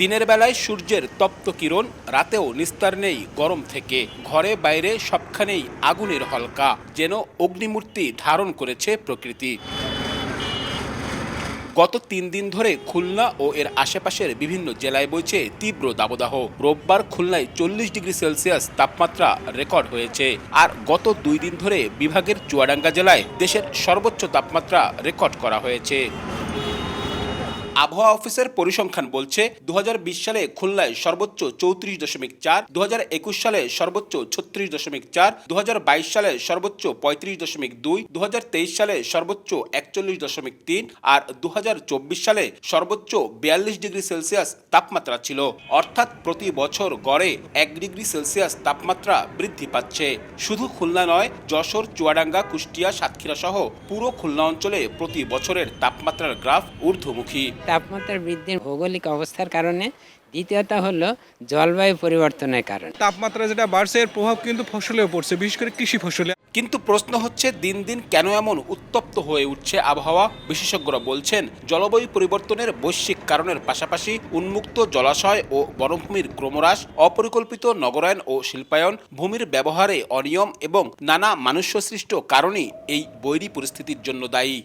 দিনের বেলায় সূর্যের তপ্ত কিরণ, রাতেও নিস্তার নেই গরম থেকে। ঘরে বাইরে সবখানেই আগুনের হলকা, যেন অগ্নিমূর্তি ধারণ করেছে প্রকৃতি। গত ৩ দিন ধরে খুলনা ও এর আশেপাশের বিভিন্ন জেলায় বইছে তীব্র দাবদাহ। রোববার খুলনায় 40 ডিগ্রি সেলসিয়াস তাপমাত্রা রেকর্ড হয়েছে। আর গত 2 দিন ধরে বিভাগের চুয়াডাঙ্গা জেলায় দেশের সর্বোচ্চ তাপমাত্রা রেকর্ড করা হয়েছে। আবহাওয়া অফিসের পরিসংখ্যান বলছে ২০২০ সালে খুলনায় সর্বোচ্চ ৩৪.৪, ২০২১ সালে সর্বোচ্চ ৩৬.৪, ২০২২ সালে সর্বোচ্চ ৩৫.২, ২০২৩ সালে সর্বোচ্চ ৪১.৩ আর ২০২৪ সালে সর্বোচ্চ ৪২ ডিগ্রি সেলসিয়াস তাপমাত্রা ছিল। অর্থাৎ প্রতি বছর গড়ে ১ ডিগ্রি সেলসিয়াস তাপমাত্রা বৃদ্ধি পাচ্ছে। শুধু খুলনা নয়, যশোর, চুয়াডাঙ্গা, কুষ্টিয়া, সাতক্ষীরা সহ পুরো খুলনা অঞ্চলে প্রতি বছরের তাপমাত্রার গ্রাফ ঊর্ধ্বমুখী। তাপমাত্রা বৃদ্ধির ভৌগোলিক অবস্থার কারণে, দ্বিতীয়ত হলো জলবায়ু পরিবর্তনের কারণে। তাপমাত্রা যেটা বাড়ছে এর প্রভাব কিন্তু ফসলেও পড়ছে, বিশেষ করে কৃষি ফসলে। কিন্তু প্রশ্ন হচ্ছে, দিন দিন কেন এমন উত্তপ্ত হয়ে উঠছে আবহাওয়া? বিশেষজ্ঞরা বলছেন, জলবায়ু পরিবর্তনের বৈশ্বিক কারণের পাশাপাশি উন্মুক্ত জলাশয় ও বনভূমির ক্রমহ্রাস, অপরিকল্পিত নগরায়ন ও শিল্পায়ন, ভূমির ব্যবহারে অনিয়ম এবং নানা মানুষ্যসৃষ্ট কারণই এই বৈরী পরিস্থিতির জন্য দায়ী।